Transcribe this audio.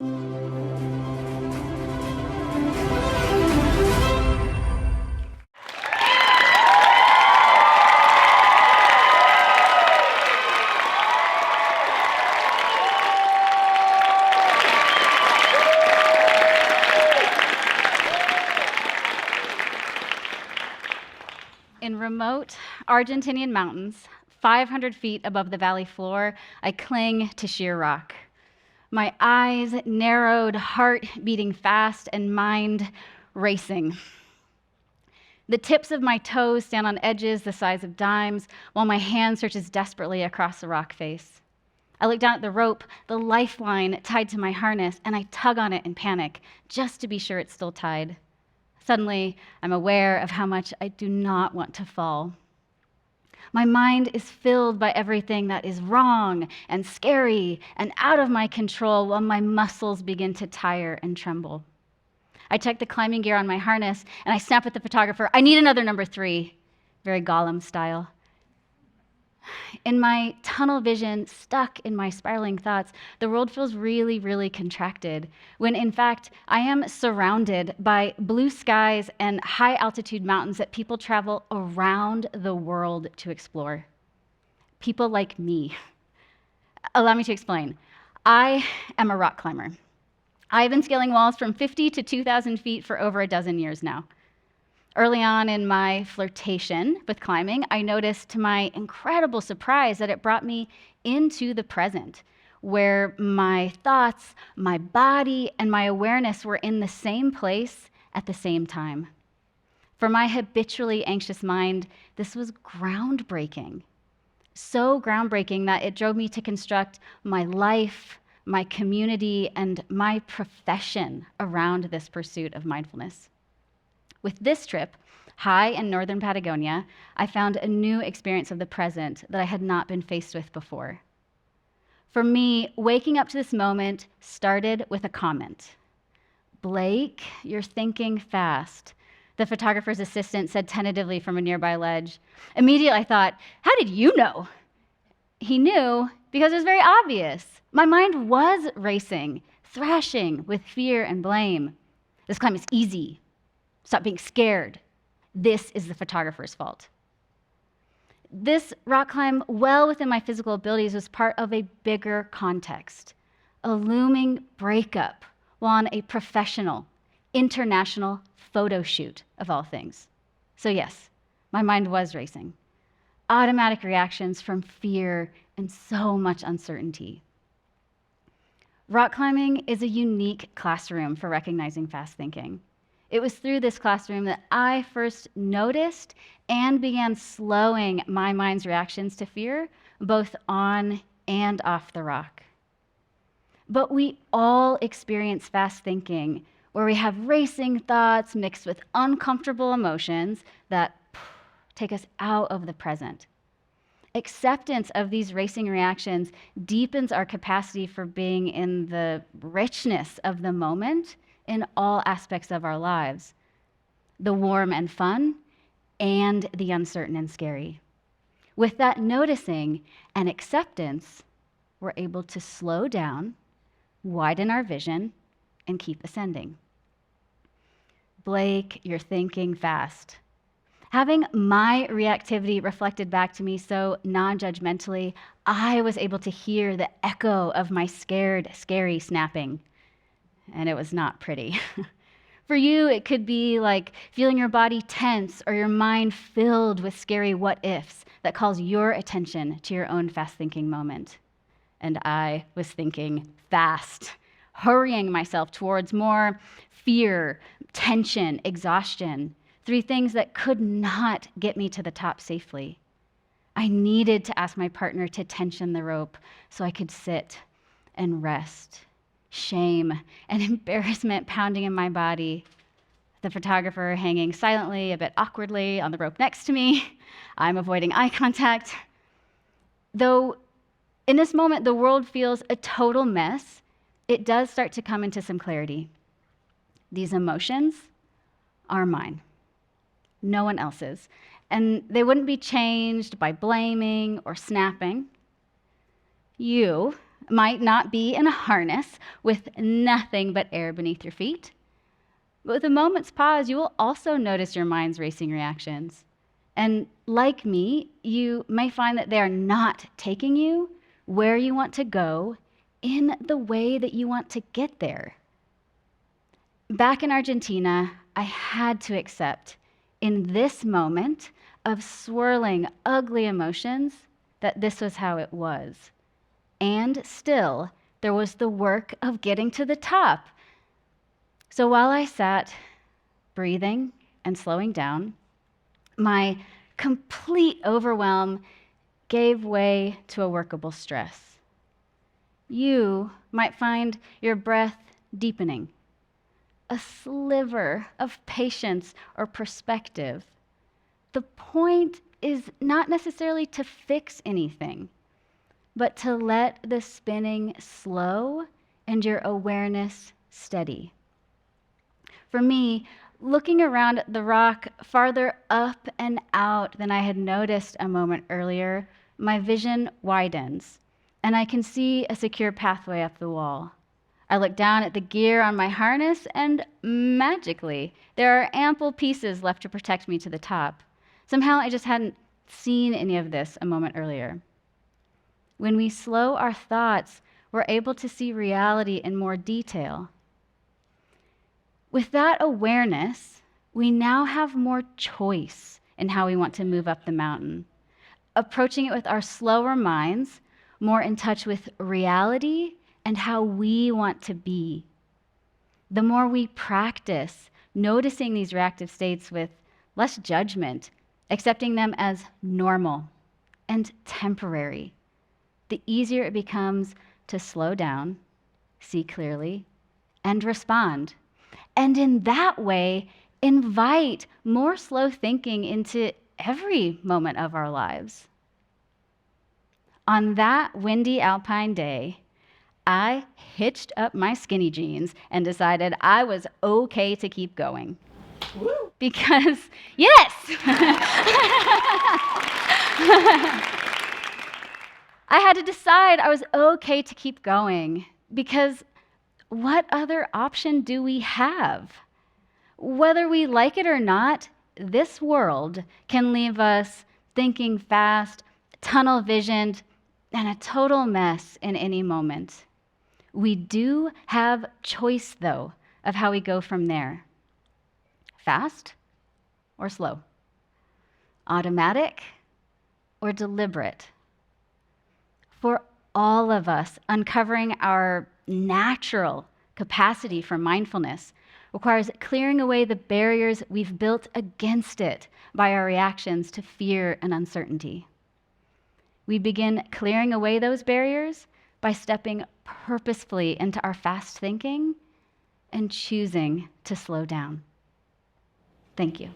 In remote Argentinian mountains, 500 feet above the valley floor, I cling to sheer rock. My eyes narrowed, heart beating fast, and mind racing. The tips of my toes stand on edges the size of dimes, while my hand searches desperately across the rock face. I look down at the rope, the lifeline tied to my harness, and I tug on it in panic, just to be sure it's still tied. Suddenly, I'm aware of how much I do not want to fall. My mind is filled by everything that is wrong and scary and out of my control, while my muscles begin to tire and tremble. I check the climbing gear on my harness, and I snap at the photographer, "I need another number 3, very Gollum style. In my tunnel vision, stuck in my spiraling thoughts, the world feels really, really contracted, when in fact, I am surrounded by blue skies and high altitude mountains that people travel around the world to explore. People like me. Allow me to explain. I am a rock climber. I've been scaling walls from 50 to 2,000 feet for over a dozen years now. Early on in my flirtation with climbing, I noticed to my incredible surprise that it brought me into the present, where my thoughts, my body, and my awareness were in the same place at the same time. For my habitually anxious mind, this was groundbreaking. So groundbreaking that it drove me to construct my life, my community, and my profession around this pursuit of mindfulness. With this trip, high in northern Patagonia, I found a new experience of the present that I had not been faced with before. For me, waking up to this moment started with a comment. "Blake, you're thinking fast," the photographer's assistant said tentatively from a nearby ledge. Immediately I thought, how did you know? He knew because it was very obvious. My mind was racing, thrashing with fear and blame. This climb is easy. Stop being scared. This is the photographer's fault. This rock climb, well within my physical abilities, was part of a bigger context, a looming breakup while on a professional, international photo shoot of all things. So yes, my mind was racing. Automatic reactions from fear and so much uncertainty. Rock climbing is a unique classroom for recognizing fast thinking. It was through this classroom that I first noticed and began slowing my mind's reactions to fear, both on and off the rock. But we all experience fast thinking, where we have racing thoughts mixed with uncomfortable emotions that take us out of the present. Acceptance of these racing reactions deepens our capacity for being in the richness of the moment in all aspects of our lives, the warm and fun, and the uncertain and scary. With that noticing and acceptance, we're able to slow down, widen our vision, and keep ascending. Blake, you're thinking fast. Having my reactivity reflected back to me so non-judgmentally, I was able to hear the echo of my scared, scary snapping. And it was not pretty. For you, it could be like feeling your body tense or your mind filled with scary what-ifs that calls your attention to your own fast-thinking moment. And I was thinking fast, hurrying myself towards more fear, tension, exhaustion, 3 things that could not get me to the top safely. I needed to ask my partner to tension the rope so I could sit and rest. Shame and embarrassment pounding in my body. The photographer hanging silently, a bit awkwardly on the rope next to me. I'm avoiding eye contact. Though in this moment the world feels a total mess, it does start to come into some clarity. These emotions are mine, no one else's, and they wouldn't be changed by blaming or snapping. You might not be in a harness with nothing but air beneath your feet. But with a moment's pause, you will also notice your mind's racing reactions. And like me, you may find that they are not taking you where you want to go in the way that you want to get there. Back in Argentina, I had to accept in this moment of swirling, ugly emotions that this was how it was. And still, there was the work of getting to the top. So while I sat, breathing and slowing down, my complete overwhelm gave way to a workable stress. You might find your breath deepening, a sliver of patience or perspective. The point is not necessarily to fix anything, but to let the spinning slow and your awareness steady. For me, looking around the rock farther up and out than I had noticed a moment earlier, my vision widens, and I can see a secure pathway up the wall. I look down at the gear on my harness, and magically, there are ample pieces left to protect me to the top. Somehow, I just hadn't seen any of this a moment earlier. When we slow our thoughts, we're able to see reality in more detail. With that awareness, we now have more choice in how we want to move up the mountain, approaching it with our slower minds, more in touch with reality and how we want to be. The more we practice noticing these reactive states with less judgment, accepting them as normal and temporary, the easier it becomes to slow down, see clearly, and respond. And in that way, invite more slow thinking into every moment of our lives. On that windy alpine day, I hitched up my skinny jeans and decided I was okay to keep going. Woo. Because, yes! I had to decide I was okay to keep going because what other option do we have? Whether we like it or not, this world can leave us thinking fast, tunnel visioned, and a total mess in any moment. We do have choice, though, of how we go from there. Fast or slow? Automatic or deliberate? For all of us, uncovering our natural capacity for mindfulness requires clearing away the barriers we've built against it by our reactions to fear and uncertainty. We begin clearing away those barriers by stepping purposefully into our fast thinking and choosing to slow down. Thank you.